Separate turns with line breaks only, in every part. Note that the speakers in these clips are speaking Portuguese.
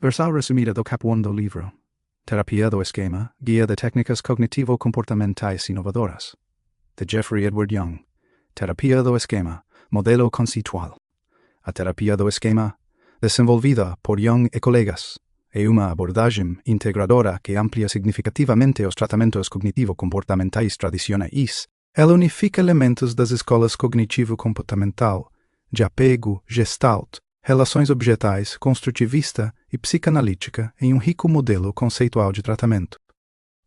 Versão resumida do Cap 1 do livro. Terapia do Esquema, Guia de Técnicas Cognitivo-Comportamentais Inovadoras. De Jeffrey Edward Young. Terapia do Esquema, Modelo Conceitual. A terapia do esquema, desenvolvida por Young e colegas, é uma abordagem integradora que amplia significativamente os tratamentos cognitivo-comportamentais tradicionais. Ela unifica elementos das escolas cognitivo-comportamental, de apego, gestalt, relações objetais, construtivista e psicanalítica em um rico modelo conceitual de tratamento.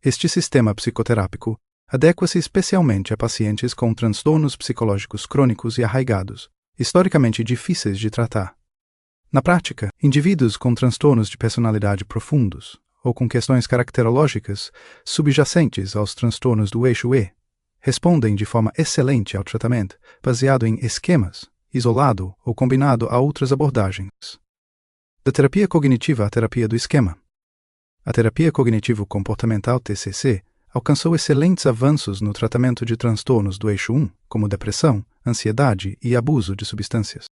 Este sistema psicoterápico adequa-se especialmente a pacientes com transtornos psicológicos crônicos e arraigados, historicamente difíceis de tratar. Na prática, indivíduos com transtornos de personalidade profundos ou com questões caracterológicas subjacentes aos transtornos do eixo E respondem de forma excelente ao tratamento baseado em esquemas, isolado ou combinado a outras abordagens. Da terapia cognitiva à terapia do esquema. A terapia cognitivo-comportamental TCC alcançou excelentes avanços no tratamento de transtornos do eixo 1, como depressão, ansiedade e abuso de substâncias.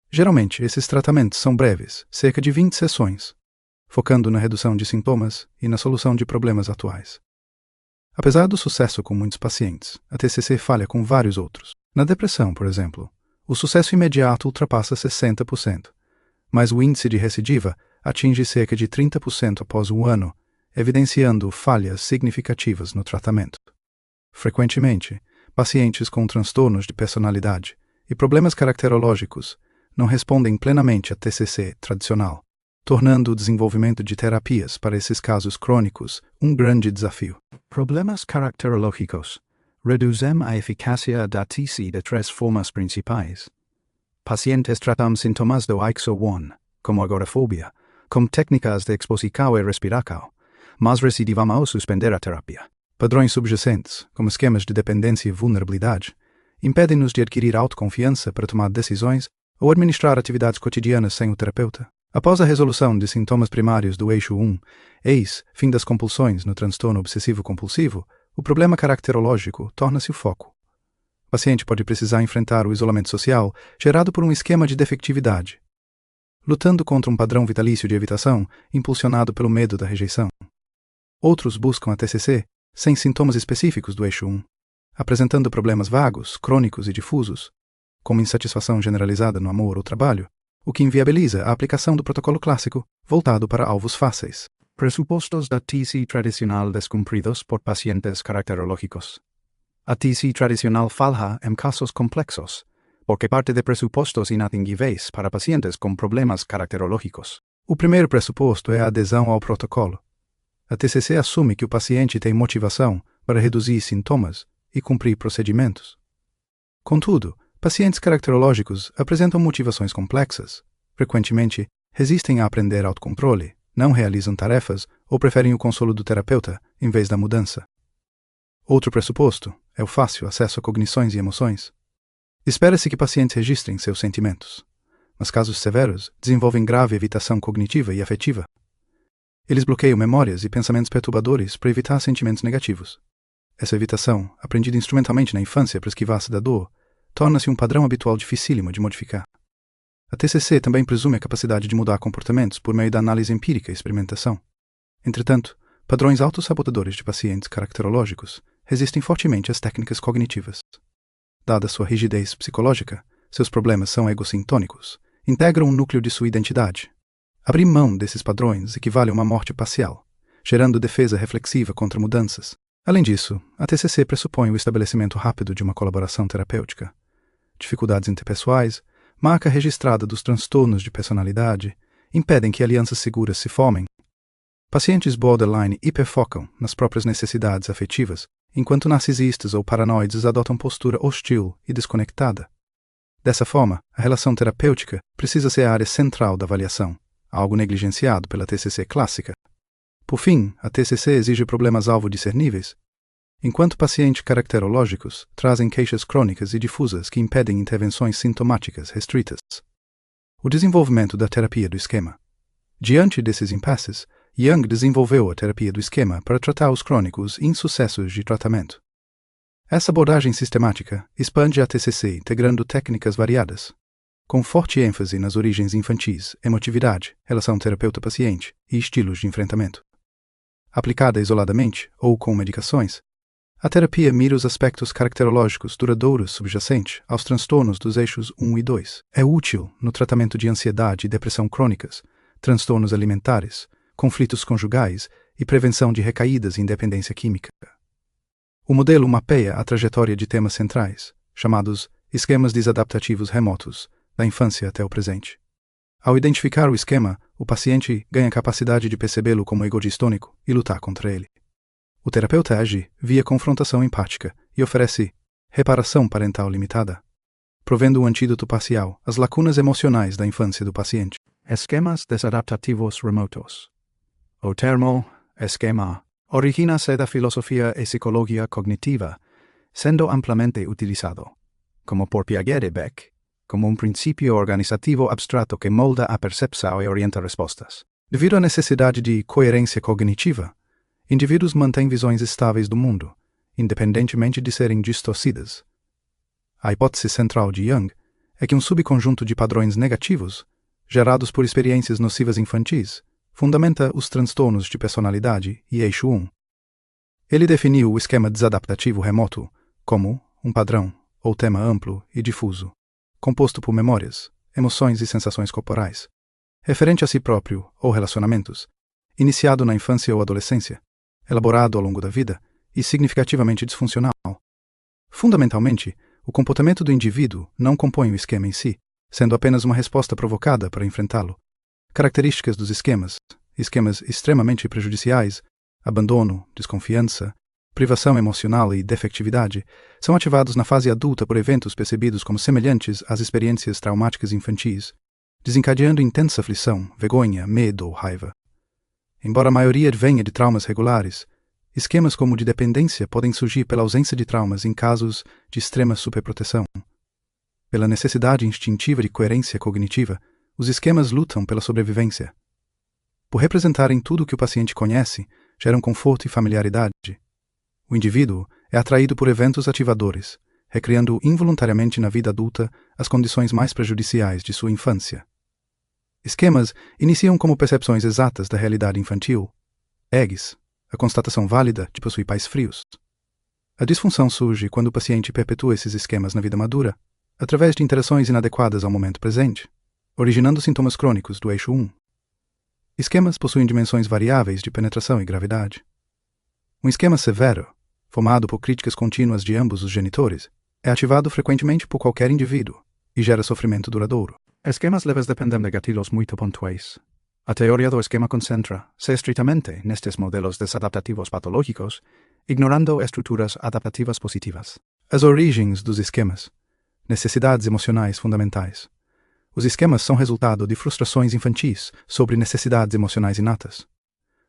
Geralmente, esses tratamentos são breves, cerca de 20 sessões, focando na redução de sintomas e na solução de problemas atuais. Apesar do sucesso com muitos pacientes, a TCC falha com vários outros. Na depressão, por exemplo, o sucesso imediato ultrapassa 60%, mas o índice de recidiva atinge cerca de 30% após um ano, evidenciando falhas significativas no tratamento. Frequentemente, pacientes com transtornos de personalidade e problemas caracterológicos não respondem plenamente à TCC tradicional, tornando o desenvolvimento de terapias para esses casos crônicos um grande desafio. Problemas caracterológicos. Reduzem a eficácia da TCC de três formas principais. Pacientes tratam sintomas do IXO1, como agorafobia, com técnicas de exposição e respiração, mas recidivam ao suspender a terapia. Padrões subjacentes, como esquemas de dependência e vulnerabilidade, impedem-nos de adquirir autoconfiança para tomar decisões ou administrar atividades cotidianas sem o terapeuta. Após a resolução de sintomas primários do eixo 1, eis, fim das compulsões no transtorno obsessivo-compulsivo, o problema caracterológico torna-se o foco. O paciente pode precisar enfrentar o isolamento social gerado por um esquema de defectividade, lutando contra um padrão vitalício de evitação impulsionado pelo medo da rejeição. Outros buscam a TCC sem sintomas específicos do eixo 1, apresentando problemas vagos, crônicos e difusos, como insatisfação generalizada no amor ou trabalho, o que inviabiliza a aplicação do protocolo clássico voltado para alvos fáceis. Pressupostos da TCC tradicional descumpridos por pacientes caracterológicos. A TCC tradicional falha em casos complexos, porque parte de pressupostos inatingíveis para pacientes com problemas caracterológicos. O primeiro pressuposto é a adesão ao protocolo. A TCC assume que o paciente tem motivação para reduzir sintomas e cumprir procedimentos. Contudo, pacientes caracterológicos apresentam motivações complexas, frequentemente resistem a aprender autocontrole, não realizam tarefas ou preferem o consolo do terapeuta em vez da mudança. Outro pressuposto é o fácil acesso a cognições e emoções. Espera-se que pacientes registrem seus sentimentos, mas casos severos desenvolvem grave evitação cognitiva e afetiva. Eles bloqueiam memórias e pensamentos perturbadores para evitar sentimentos negativos. Essa evitação, aprendida instrumentalmente na infância para esquivar-se da dor, torna-se um padrão habitual dificílimo de modificar. A TCC também presume a capacidade de mudar comportamentos por meio da análise empírica e experimentação. Entretanto, padrões autossabotadores de pacientes caracterológicos resistem fortemente às técnicas cognitivas. Dada sua rigidez psicológica, seus problemas são egocintônicos, integram um núcleo de sua identidade. Abrir mão desses padrões equivale a uma morte parcial, gerando defesa reflexiva contra mudanças. Além disso, a TCC pressupõe o estabelecimento rápido de uma colaboração terapêutica. Dificuldades interpessoais, marca registrada dos transtornos de personalidade, impedem que alianças seguras se formem. Pacientes borderline hiperfocam nas próprias necessidades afetivas, enquanto narcisistas ou paranoides adotam postura hostil e desconectada. Dessa forma, a relação terapêutica precisa ser a área central da avaliação, algo negligenciado pela TCC clássica. Por fim, a TCC exige problemas-alvo discerníveis, enquanto pacientes caracterológicos trazem queixas crônicas e difusas que impedem intervenções sintomáticas restritas. O desenvolvimento da terapia do esquema. Diante desses impasses, Young desenvolveu a terapia do esquema para tratar os crônicos insucessos de tratamento. Essa abordagem sistemática expande a TCC integrando técnicas variadas, com forte ênfase nas origens infantis, emotividade, relação terapeuta-paciente e estilos de enfrentamento. Aplicada isoladamente ou com medicações, a terapia mira os aspectos caracterológicos duradouros subjacentes aos transtornos dos eixos 1 e 2. É útil no tratamento de ansiedade e depressão crônicas, transtornos alimentares, conflitos conjugais e prevenção de recaídas em dependência química. O modelo mapeia a trajetória de temas centrais, chamados esquemas desadaptativos remotos, da infância até o presente. Ao identificar o esquema, o paciente ganha capacidade de percebê-lo como egodistônico e lutar contra ele. O terapeuta age via confrontação empática e oferece reparação parental limitada, provendo um antídoto parcial às lacunas emocionais da infância do paciente.
Esquemas desadaptativos remotos. O termo esquema origina-se da filosofia e psicología cognitiva, sendo amplamente utilizado, como por Piaget e Beck, como un principio organizativo abstrato que molda a percepção e orienta respostas. Devido à necessidade de coerência cognitiva, indivíduos mantêm visões estáveis do mundo, independentemente de serem distorcidas. A hipótese central de Jung é que um subconjunto de padrões negativos, gerados por experiências nocivas infantis, fundamenta os transtornos de personalidade e eixo 1. Ele definiu o esquema desadaptativo remoto como um padrão ou tema amplo e difuso, composto por memórias, emoções e sensações corporais, referente a si próprio ou relacionamentos, iniciado na infância ou adolescência, elaborado ao longo da vida e significativamente disfuncional. Fundamentalmente, o comportamento do indivíduo não compõe o esquema em si, sendo apenas uma resposta provocada para enfrentá-lo. Características dos esquemas extremamente prejudiciais, abandono, desconfiança, privação emocional e defectividade, são ativados na fase adulta por eventos percebidos como semelhantes às experiências traumáticas infantis, desencadeando intensa aflição, vergonha, medo ou raiva. Embora a maioria venha de traumas regulares, esquemas como o de dependência podem surgir pela ausência de traumas em casos de extrema superproteção. Pela necessidade instintiva de coerência cognitiva, os esquemas lutam pela sobrevivência. Por representarem tudo o que o paciente conhece, geram conforto e familiaridade. O indivíduo é atraído por eventos ativadores, recriando involuntariamente na vida adulta as condições mais prejudiciais de sua infância. Esquemas iniciam como percepções exatas da realidade infantil, eggs, a constatação válida de possuir pais frios. A disfunção surge quando o paciente perpetua esses esquemas na vida madura, através de interações inadequadas ao momento presente, originando sintomas crônicos do eixo 1. Esquemas possuem dimensões variáveis de penetração e gravidade. Um esquema severo, formado por críticas contínuas de ambos os genitores, é ativado frequentemente por qualquer indivíduo e gera sofrimento duradouro. Esquemas leves dependem de gatilhos muito pontuais. A teoria do esquema concentra-se estritamente nestes modelos desadaptativos patológicos, ignorando estruturas adaptativas positivas.
As origens dos esquemas. Necessidades emocionais fundamentais. Os esquemas são resultado de frustrações infantis sobre necessidades emocionais inatas.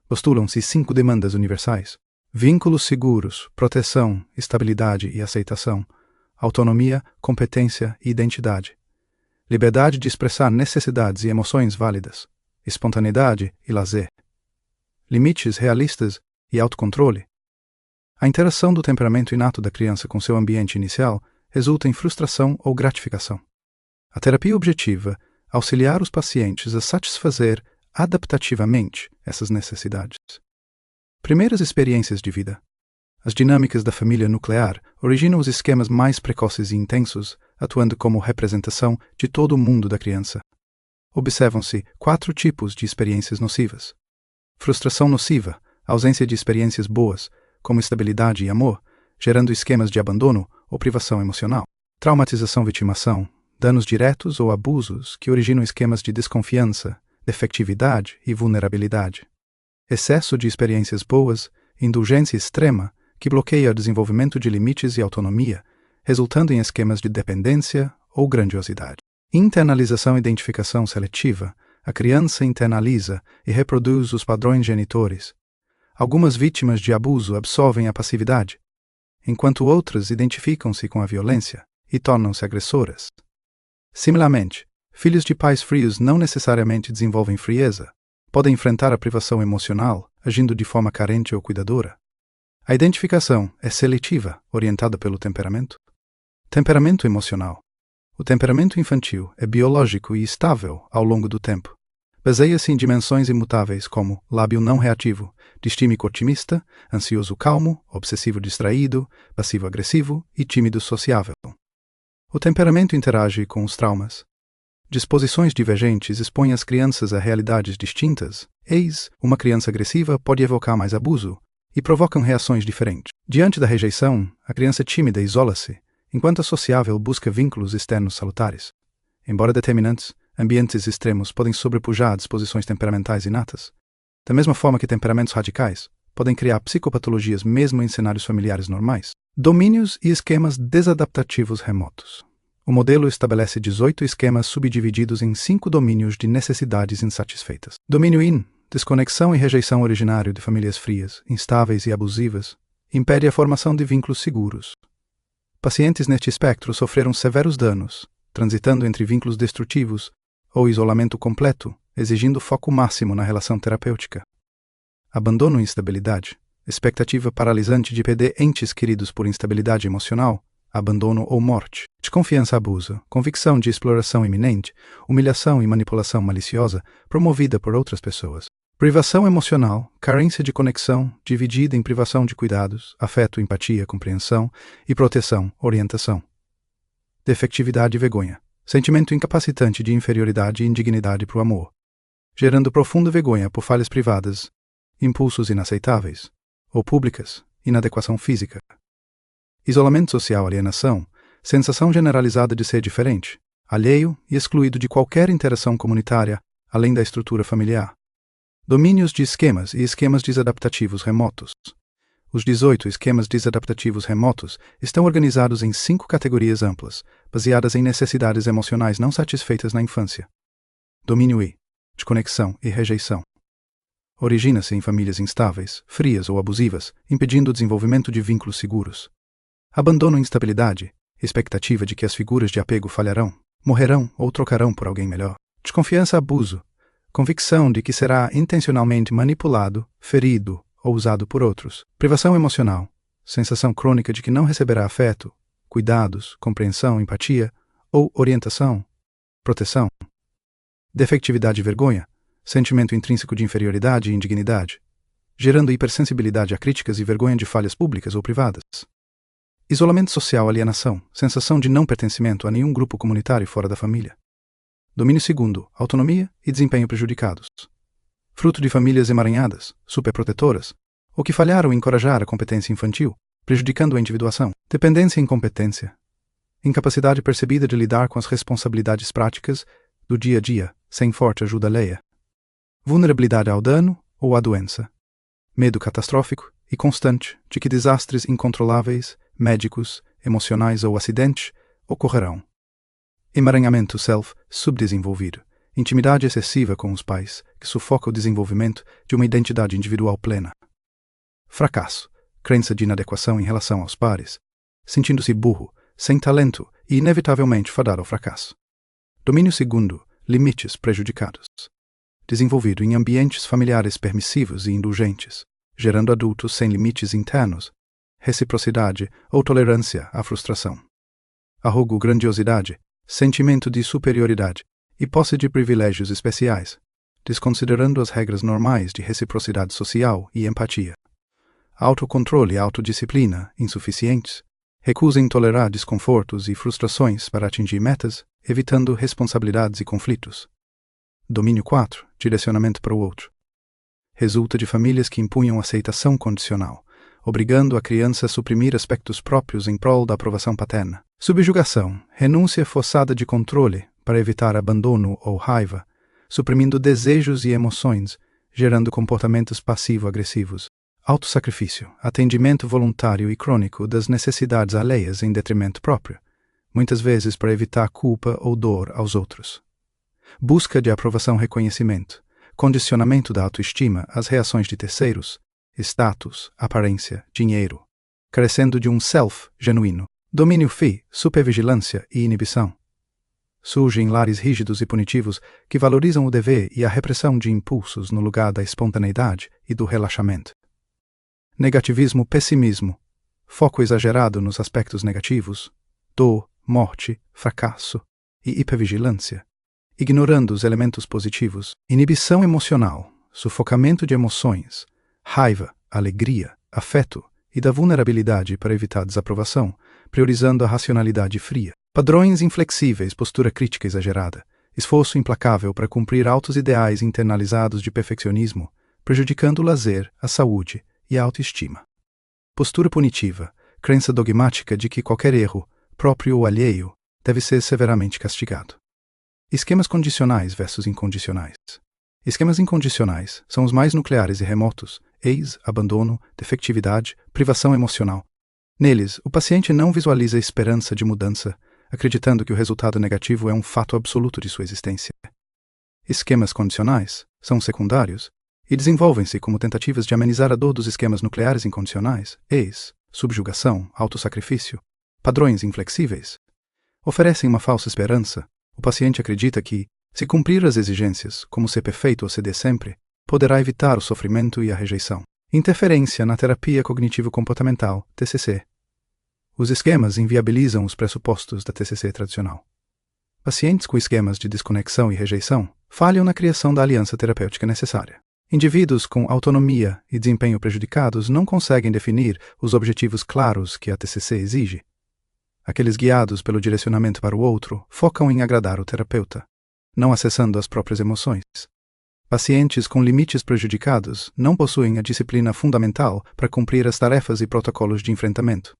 Postulam-se 5 demandas universais: vínculos seguros, proteção, estabilidade e aceitação, autonomia, competência e identidade, liberdade de expressar necessidades e emoções válidas, espontaneidade e lazer, limites realistas e autocontrole. A interação do temperamento inato da criança com seu ambiente inicial resulta em frustração ou gratificação. A terapia objetiva auxiliar os pacientes a satisfazer adaptativamente essas necessidades. Primeiras experiências de vida. As dinâmicas da família nuclear originam os esquemas mais precoces e intensos, atuando como representação de todo o mundo da criança. Observam-se 4 tipos de experiências nocivas. Frustração nociva, ausência de experiências boas, como estabilidade e amor, gerando esquemas de abandono ou privação emocional. Traumatização-vitimação, danos diretos ou abusos que originam esquemas de desconfiança, defectividade e vulnerabilidade. Excesso de experiências boas, indulgência extrema, que bloqueia o desenvolvimento de limites e autonomia, resultando em esquemas de dependência ou grandiosidade. Internalização e identificação seletiva. A criança internaliza e reproduz os padrões genitores. Algumas vítimas de abuso absorvem a passividade, enquanto outras identificam-se com a violência e tornam-se agressoras. Similarmente, filhos de pais frios não necessariamente desenvolvem frieza, podem enfrentar a privação emocional, agindo de forma carente ou cuidadora. A identificação é seletiva, orientada pelo temperamento. Temperamento emocional.
O temperamento infantil é biológico e estável ao longo do tempo. Baseia-se em dimensões imutáveis como lábio não reativo, distímico otimista, ansioso calmo, obsessivo distraído, passivo agressivo e tímido sociável. O temperamento interage com os traumas. Disposições divergentes expõem as crianças a realidades distintas. Eis, uma criança agressiva pode evocar mais abuso e provocam reações diferentes. Diante da rejeição, a criança tímida isola-se, enquanto a sociável busca vínculos externos salutares. Embora determinantes, ambientes extremos podem sobrepujar disposições temperamentais inatas. Da mesma forma que temperamentos radicais podem criar psicopatologias mesmo em cenários familiares normais. Domínios e esquemas desadaptativos remotos. O modelo estabelece 18 esquemas subdivididos em 5 domínios de necessidades insatisfeitas. Domínio IN, desconexão e rejeição originário de famílias frias, instáveis e abusivas, impede a formação de vínculos seguros. Pacientes neste espectro sofreram severos danos, transitando entre vínculos destrutivos ou isolamento completo, exigindo foco máximo na relação terapêutica. Abandono e instabilidade, expectativa paralisante de perder entes queridos por instabilidade emocional, abandono ou morte, desconfiança abuso, convicção de exploração iminente, humilhação e manipulação maliciosa promovida por outras pessoas. Privação emocional, carência de conexão, dividida em privação de cuidados, afeto, empatia, compreensão e proteção, orientação. Defectividade e vergonha, sentimento incapacitante de inferioridade e indignidade para o amor, gerando profunda vergonha por falhas privadas, impulsos inaceitáveis, ou públicas, inadequação física. Isolamento social, alienação, sensação generalizada de ser diferente, alheio e excluído de qualquer interação comunitária, além da estrutura familiar. Domínios de esquemas e esquemas desadaptativos remotos. Os 18 esquemas desadaptativos remotos estão organizados em 5 categorias amplas, baseadas em necessidades emocionais não satisfeitas na infância. Domínio I, desconexão e rejeição. Origina-se em famílias instáveis, frias ou abusivas, impedindo o desenvolvimento de vínculos seguros. Abandono e instabilidade, expectativa de que as figuras de apego falharão, morrerão ou trocarão por alguém melhor. Desconfiança, abuso, convicção de que será intencionalmente manipulado, ferido ou usado por outros. Privação emocional, sensação crônica de que não receberá afeto, cuidados, compreensão, empatia ou orientação, proteção. Defectividade e vergonha, sentimento intrínseco de inferioridade e indignidade, gerando hipersensibilidade a críticas e vergonha de falhas públicas ou privadas. Isolamento social, alienação, sensação de não pertencimento a nenhum grupo comunitário fora da família. Domínio segundo, autonomia e desempenho prejudicados. Fruto de famílias emaranhadas, superprotetoras, ou que falharam em encorajar a competência infantil, prejudicando a individuação. Dependência e incompetência. Incapacidade percebida de lidar com as responsabilidades práticas do dia a dia, sem forte ajuda alheia. Vulnerabilidade ao dano ou à doença. Medo catastrófico e constante de que desastres incontroláveis, médicos, emocionais ou acidentes ocorrerão. Emaranhamento subdesenvolvido. Intimidade excessiva com os pais, que sufoca o desenvolvimento de uma identidade individual plena. Fracasso. Crença de inadequação em relação aos pares, sentindo-se burro, sem talento e inevitavelmente fadado ao fracasso. Domínio segundo. Limites prejudicados. Desenvolvido em ambientes familiares permissivos e indulgentes, gerando adultos sem limites internos, reciprocidade ou tolerância à frustração. Arrogo, grandiosidade, sentimento de superioridade e posse de privilégios especiais, desconsiderando as regras normais de reciprocidade social e empatia. Autocontrole e autodisciplina insuficientes, recusa em tolerar desconfortos e frustrações para atingir metas, evitando responsabilidades e conflitos. Domínio 4. Direcionamento para o outro. Resulta de famílias que impunham aceitação condicional, obrigando a criança a suprimir aspectos próprios em prol da aprovação paterna. Subjugação. Renúncia forçada de controle para evitar abandono ou raiva, suprimindo desejos e emoções, gerando comportamentos passivo-agressivos. Autossacrifício. Atendimento voluntário e crônico das necessidades alheias em detrimento próprio, muitas vezes para evitar culpa ou dor aos outros. Busca de aprovação, reconhecimento, condicionamento da autoestima às reações de terceiros, status, aparência, dinheiro, carecendo de um self genuíno. Domínio FI, supervigilância e inibição. Surge em lares rígidos e punitivos que valorizam o dever e a repressão de impulsos no lugar da espontaneidade e do relaxamento. Negativismo, pessimismo, foco exagerado nos aspectos negativos, dor, morte, fracasso, e hipervigilância, ignorando os elementos positivos, inibição emocional, sufocamento de emoções, raiva, alegria, afeto e da vulnerabilidade para evitar desaprovação, priorizando a racionalidade fria, padrões inflexíveis, postura crítica exagerada, esforço implacável para cumprir altos ideais internalizados de perfeccionismo, prejudicando o lazer, a saúde e a autoestima. Postura punitiva, crença dogmática de que qualquer erro, próprio ou alheio, deve ser severamente castigado. Esquemas condicionais versus incondicionais. Esquemas incondicionais são os mais nucleares e remotos: eis, abandono, defectividade, privação emocional. Neles, o paciente não visualiza esperança de mudança, acreditando que o resultado negativo é um fato absoluto de sua existência. Esquemas condicionais são secundários e desenvolvem-se como tentativas de amenizar a dor dos esquemas nucleares incondicionais, eis, subjugação, autossacrifício, padrões inflexíveis. Oferecem uma falsa esperança. O paciente acredita que, se cumprir as exigências, como ser perfeito ou ceder sempre, poderá evitar o sofrimento e a rejeição. Interferência na terapia cognitivo-comportamental, TCC. Os esquemas inviabilizam os pressupostos da TCC tradicional. Pacientes com esquemas de desconexão e rejeição falham na criação da aliança terapêutica necessária. Indivíduos com autonomia e desempenho prejudicados não conseguem definir os objetivos claros que a TCC exige. Aqueles guiados pelo direcionamento para o outro focam em agradar o terapeuta, não acessando as próprias emoções. Pacientes com limites prejudicados não possuem a disciplina fundamental para cumprir as tarefas e protocolos de enfrentamento.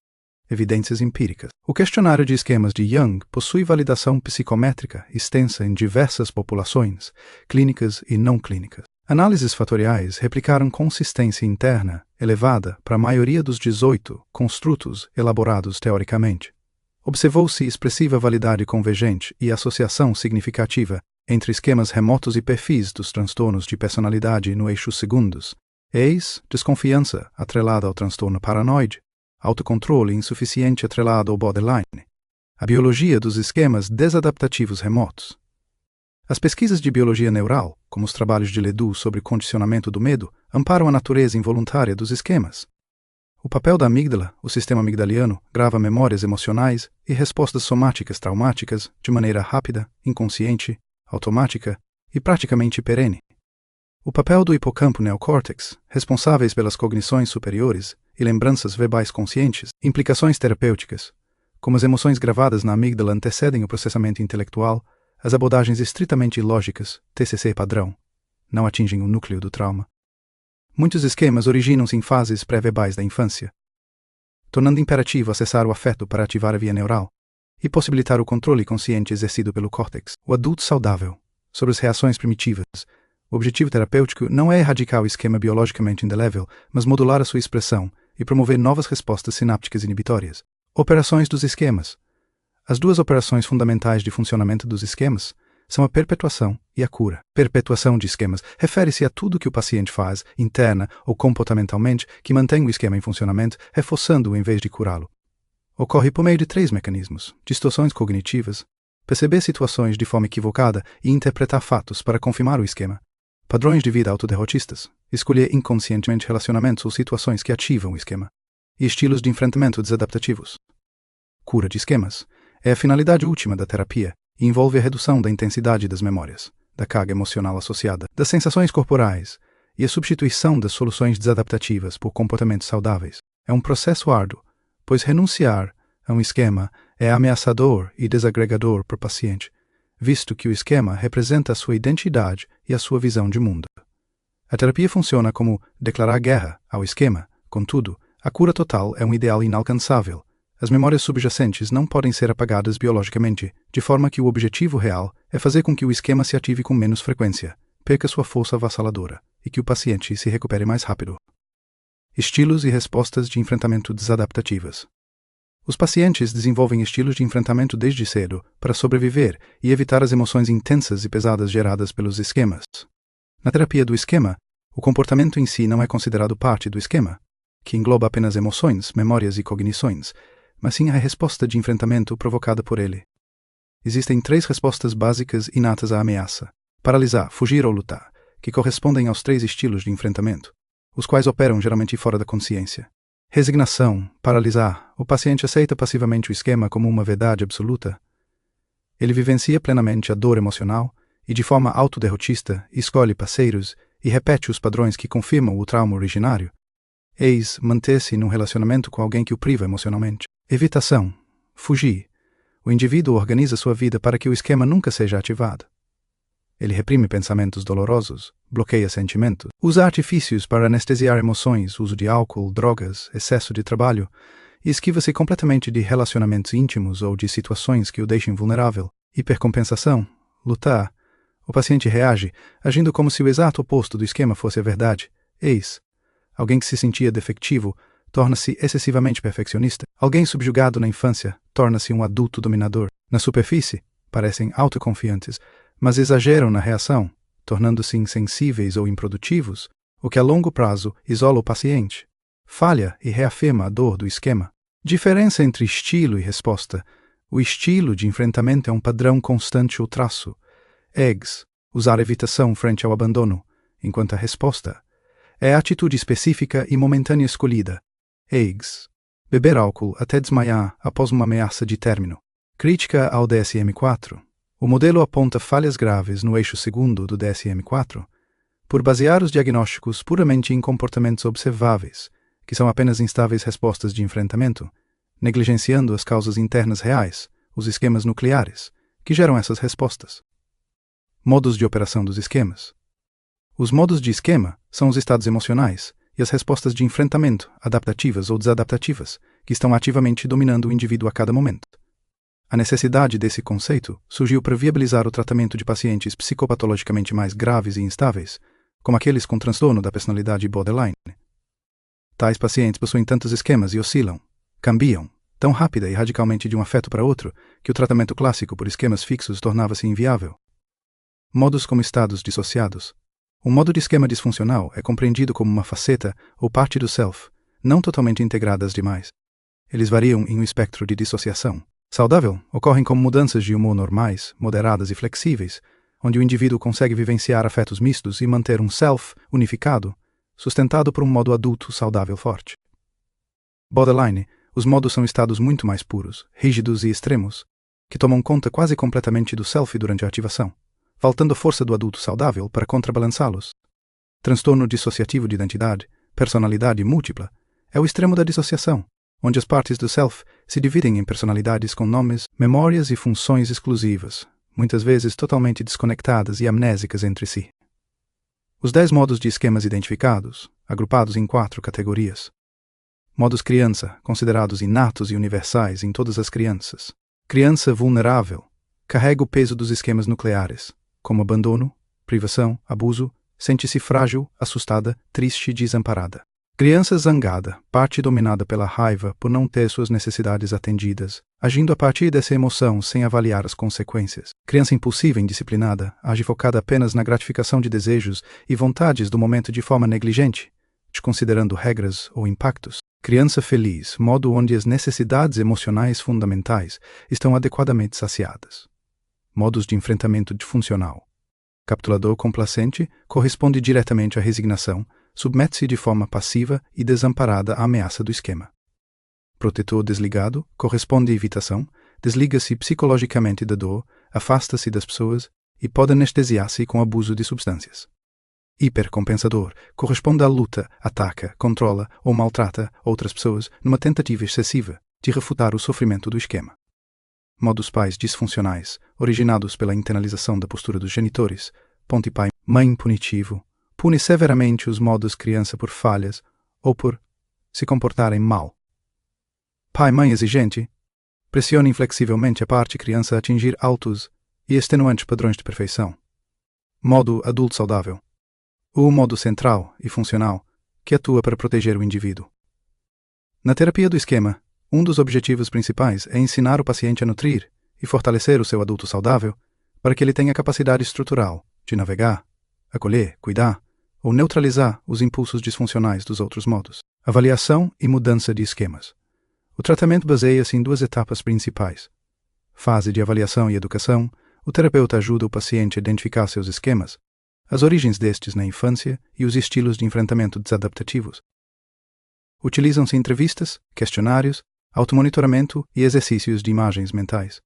Evidências empíricas. O questionário de esquemas de Jung possui validação psicométrica extensa em diversas populações, clínicas e não clínicas. Análises fatoriais replicaram consistência interna elevada para a maioria dos 18 construtos elaborados teoricamente. Observou-se expressiva validade convergente e associação significativa entre esquemas remotos e perfis dos transtornos de personalidade no eixo segundos, eis, desconfiança atrelada ao transtorno paranoide, autocontrole insuficiente atrelado ao borderline, a biologia dos esquemas desadaptativos remotos. As pesquisas de biologia neural, como os trabalhos de Ledoux sobre condicionamento do medo, amparam a natureza involuntária dos esquemas. O papel da amígdala, o sistema amigdaliano, grava memórias emocionais e respostas somáticas traumáticas de maneira rápida, inconsciente, automática e praticamente perene. O papel do hipocampo neocórtex, responsáveis pelas cognições superiores e lembranças verbais conscientes, implicações terapêuticas. Como as emoções gravadas na amígdala antecedem o processamento intelectual, as abordagens estritamente lógicas, TCC padrão, não atingem o núcleo do trauma. Muitos esquemas originam-se em fases pré-verbais da infância, tornando imperativo acessar o afeto para ativar a via neural e possibilitar o controle consciente exercido pelo córtex. O adulto saudável, sobre as reações primitivas. O objetivo terapêutico não é erradicar o esquema biologicamente indelével, mas modular a sua expressão e promover novas respostas sinápticas inibitórias. Operações dos esquemas. As duas operações fundamentais de funcionamento dos esquemas são a perpetuação e a cura. Perpetuação de esquemas refere-se a tudo que o paciente faz, interna ou comportamentalmente, que mantém o esquema em funcionamento, reforçando-o em vez de curá-lo. Ocorre por meio de 3 mecanismos: distorções cognitivas, perceber situações de forma equivocada e interpretar fatos para confirmar o esquema, padrões de vida autoderrotistas, escolher inconscientemente relacionamentos ou situações que ativam o esquema, e estilos de enfrentamento desadaptativos. Cura de esquemas é a finalidade última da terapia e envolve a redução da intensidade das memórias, da carga emocional associada, das sensações corporais e a substituição das soluções desadaptativas por comportamentos saudáveis. É um processo árduo, pois renunciar a um esquema é ameaçador e desagregador para o paciente, visto que o esquema representa a sua identidade e a sua visão de mundo. A terapia funciona como declarar guerra ao esquema, contudo, a cura total é um ideal inalcançável. As memórias subjacentes não podem ser apagadas biologicamente, de forma que o objetivo real é fazer com que o esquema se ative com menos frequência, perca sua força avassaladora e que o paciente se recupere mais rápido. Estilos e respostas de enfrentamento desadaptativas. Os pacientes desenvolvem estilos de enfrentamento desde cedo para sobreviver e evitar as emoções intensas e pesadas geradas pelos esquemas. Na terapia do esquema, o comportamento em si não é considerado parte do esquema, que engloba apenas emoções, memórias e cognições, mas sim a resposta de enfrentamento provocada por ele. Existem 3 respostas básicas inatas à ameaça: paralisar, fugir ou lutar, que correspondem aos 3 estilos de enfrentamento, os quais operam geralmente fora da consciência. Resignação, paralisar, o paciente aceita passivamente o esquema como uma verdade absoluta. Ele vivencia plenamente a dor emocional e, de forma autoderrotista, escolhe parceiros e repete os padrões que confirmam o trauma originário. Eis manter-se num relacionamento com alguém que o priva emocionalmente. Evitação. Fugir. O indivíduo organiza sua vida para que o esquema nunca seja ativado. Ele reprime pensamentos dolorosos, bloqueia sentimentos, usa artifícios para anestesiar emoções, uso de álcool, drogas, excesso de trabalho, e esquiva-se completamente de relacionamentos íntimos ou de situações que o deixem vulnerável. Hipercompensação. Lutar. O paciente reage, agindo como se o exato oposto do esquema fosse a verdade. Eis. Alguém que se sentia defectivo torna-se excessivamente perfeccionista. Alguém subjugado na infância torna-se um adulto dominador. Na superfície, parecem autoconfiantes, mas exageram na reação, tornando-se insensíveis ou improdutivos, o que a longo prazo isola o paciente. Falha e reafirma a dor do esquema. Diferença entre estilo e resposta. O estilo de enfrentamento é um padrão constante ou traço. Eggs, usar evitação frente ao abandono, enquanto a resposta é a atitude específica e momentânea escolhida. Eggs, beber álcool até desmaiar após uma ameaça de término. Crítica ao DSM-4. O modelo aponta falhas graves no eixo segundo do DSM-4 por basear os diagnósticos puramente em comportamentos observáveis, que são apenas instáveis respostas de enfrentamento, negligenciando as causas internas reais, os esquemas nucleares, que geram essas respostas. Modos de operação dos esquemas. Os modos de esquema são os estados emocionais e as respostas de enfrentamento, adaptativas ou desadaptativas, que estão ativamente dominando o indivíduo a cada momento. A necessidade desse conceito surgiu para viabilizar o tratamento de pacientes psicopatologicamente mais graves e instáveis, como aqueles com transtorno da personalidade borderline. Tais pacientes possuem tantos esquemas e oscilam, cambiam, tão rápida e radicalmente de um afeto para outro, que o tratamento clássico por esquemas fixos tornava-se inviável. Modos como estados dissociados. Um modo de esquema disfuncional é compreendido como uma faceta ou parte do self, não totalmente integradas demais. Eles variam em um espectro de dissociação. Saudável ocorrem como mudanças de humor normais, moderadas e flexíveis, onde o indivíduo consegue vivenciar afetos mistos e manter um self unificado, sustentado por um modo adulto saudável forte. Borderline, os modos são estados muito mais puros, rígidos e extremos, que tomam conta quase completamente do self durante a ativação, faltando a força do adulto saudável para contrabalançá-los. Transtorno dissociativo de identidade, personalidade múltipla, é o extremo da dissociação, onde as partes do self se dividem em personalidades com nomes, memórias e funções exclusivas, muitas vezes totalmente desconectadas e amnésicas entre si. Os 10 modos de esquemas identificados, agrupados em 4 categorias. Modos criança, considerados inatos e universais em todas as crianças. Criança vulnerável, carrega o peso dos esquemas nucleares, como abandono, privação, abuso, sente-se frágil, assustada, triste e desamparada. Criança zangada, parte dominada pela raiva por não ter suas necessidades atendidas, agindo a partir dessa emoção sem avaliar as consequências. Criança impulsiva e indisciplinada, age focada apenas na gratificação de desejos e vontades do momento de forma negligente, desconsiderando regras ou impactos. Criança feliz, modo onde as necessidades emocionais fundamentais estão adequadamente saciadas. Modos de enfrentamento disfuncional. Capturador complacente corresponde diretamente à resignação, submete-se de forma passiva e desamparada à ameaça do esquema. Protetor desligado corresponde à evitação, desliga-se psicologicamente da dor, afasta-se das pessoas e pode anestesiar-se com abuso de substâncias. Hipercompensador corresponde à luta, ataca, controla ou maltrata outras pessoas numa tentativa excessiva de refutar o sofrimento do esquema. Modos pais disfuncionais, originados pela internalização da postura dos genitores, ponte pai-mãe punitivo, pune severamente os modos criança por falhas ou por se comportarem mal. Pai-mãe exigente, pressiona inflexivelmente a parte criança a atingir altos e extenuantes padrões de perfeição. Modo adulto saudável. O modo central e funcional que atua para proteger o indivíduo. Na terapia do esquema, um dos objetivos principais é ensinar o paciente a nutrir e fortalecer o seu adulto saudável para que ele tenha capacidade estrutural de navegar, acolher, cuidar ou neutralizar os impulsos disfuncionais dos outros modos. Avaliação e mudança de esquemas. O tratamento baseia-se em 2 etapas principais. Fase de avaliação e educação, o terapeuta ajuda o paciente a identificar seus esquemas, as origens destes na infância e os estilos de enfrentamento desadaptativos. Utilizam-se entrevistas, questionários, automonitoramento e exercícios de imagens mentais.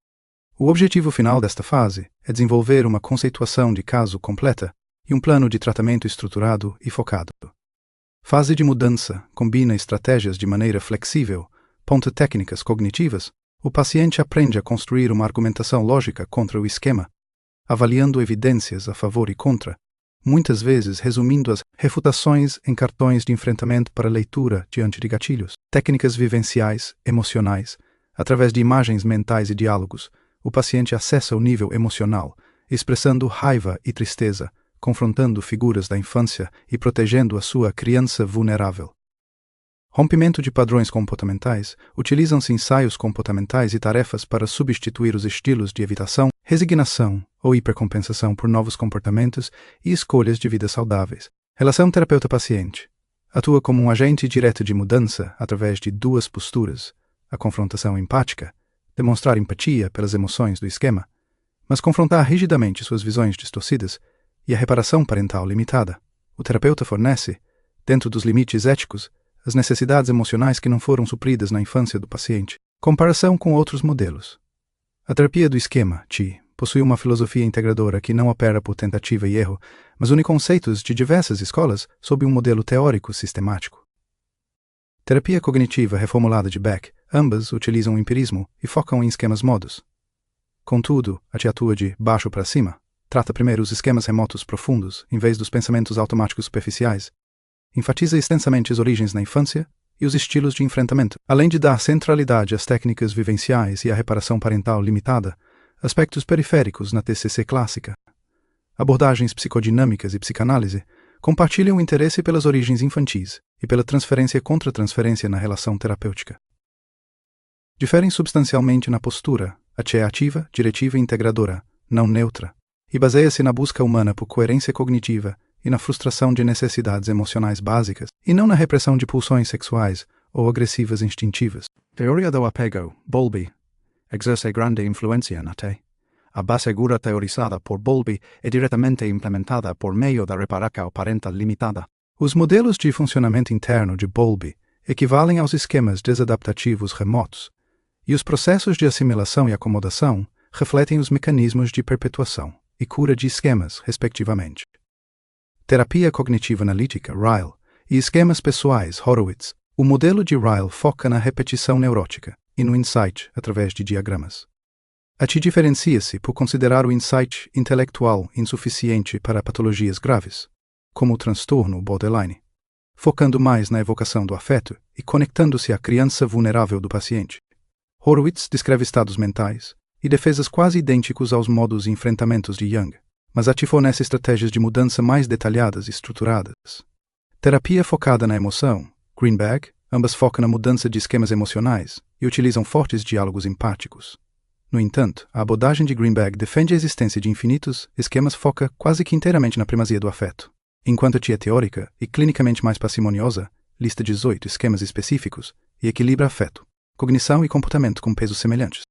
O objetivo final desta fase é desenvolver uma conceituação de caso completa e um plano de tratamento estruturado e focado. Fase de mudança combina estratégias de maneira flexível, ponta técnicas cognitivas. O paciente aprende a construir uma argumentação lógica contra o esquema, avaliando evidências a favor e contra, muitas vezes resumindo as refutações em cartões de enfrentamento para leitura diante de gatilhos. Técnicas vivenciais, emocionais, através de imagens mentais e diálogos, o paciente acessa o nível emocional, expressando raiva e tristeza, confrontando figuras da infância e protegendo a sua criança vulnerável. Rompimento de padrões comportamentais. Utilizam-se ensaios comportamentais e tarefas para substituir os estilos de evitação, resignação ou hipercompensação por novos comportamentos e escolhas de vida saudáveis. Relação terapeuta-paciente. Atua como um agente direto de mudança através de duas posturas: a confrontação empática, demonstrar empatia pelas emoções do esquema, mas confrontar rigidamente suas visões distorcidas, e a reparação parental limitada. O terapeuta fornece, dentro dos limites éticos, as necessidades emocionais que não foram supridas na infância do paciente. Comparação com outros modelos. A terapia do esquema, TI, possui uma filosofia integradora que não opera por tentativa e erro, mas une conceitos de diversas escolas sob um modelo teórico sistemático. Terapia cognitiva reformulada de Beck. Ambas utilizam o empirismo e focam em esquemas modos. Contudo, a TI atua de baixo para cima. Trata primeiro os esquemas remotos profundos, em vez dos pensamentos automáticos superficiais. Enfatiza extensamente as origens na infância e os estilos de enfrentamento, além de dar centralidade às técnicas vivenciais e à reparação parental limitada, aspectos periféricos na TCC clássica. Abordagens psicodinâmicas e psicanálise compartilham o interesse pelas origens infantis e pela transferência contra transferência na relação terapêutica. Diferem substancialmente na postura. A TI é ativa, diretiva e integradora, não neutra, e baseia-se na busca humana por coerência cognitiva e na frustração de necessidades emocionais básicas, e não na repressão de pulsões sexuais ou agressivas instintivas.
Teoria do apego, Bowlby, exerce grande influencia na TI. A base segura teorizada por Bowlby é diretamente implementada por meio da reparação parental limitada.
Os modelos de funcionamento interno de Bowlby equivalem aos esquemas desadaptativos remotos, e os processos de assimilação e acomodação refletem os mecanismos de perpetuação e cura de esquemas, respectivamente. Terapia cognitiva analítica, Ryle, e esquemas pessoais, Horowitz. O modelo de Ryle foca na repetição neurótica e no insight através de diagramas. A TI diferencia-se por considerar o insight intelectual insuficiente para patologias graves, como o transtorno borderline, focando mais na evocação do afeto e conectando-se à criança vulnerável do paciente. Horowitz descreve estados mentais e defesas quase idênticos aos modos e enfrentamentos de Jung, mas a TI fornece estratégias de mudança mais detalhadas e estruturadas. Terapia focada na emoção, Greenberg, ambas focam na mudança de esquemas emocionais e utilizam fortes diálogos empáticos. No entanto, a abordagem de Greenberg defende a existência de infinitos esquemas foca quase que inteiramente na primazia do afeto, enquanto a TI é teórica e clinicamente mais parcimoniosa, lista 18 esquemas específicos e equilibra afeto, cognição e comportamento com pesos semelhantes.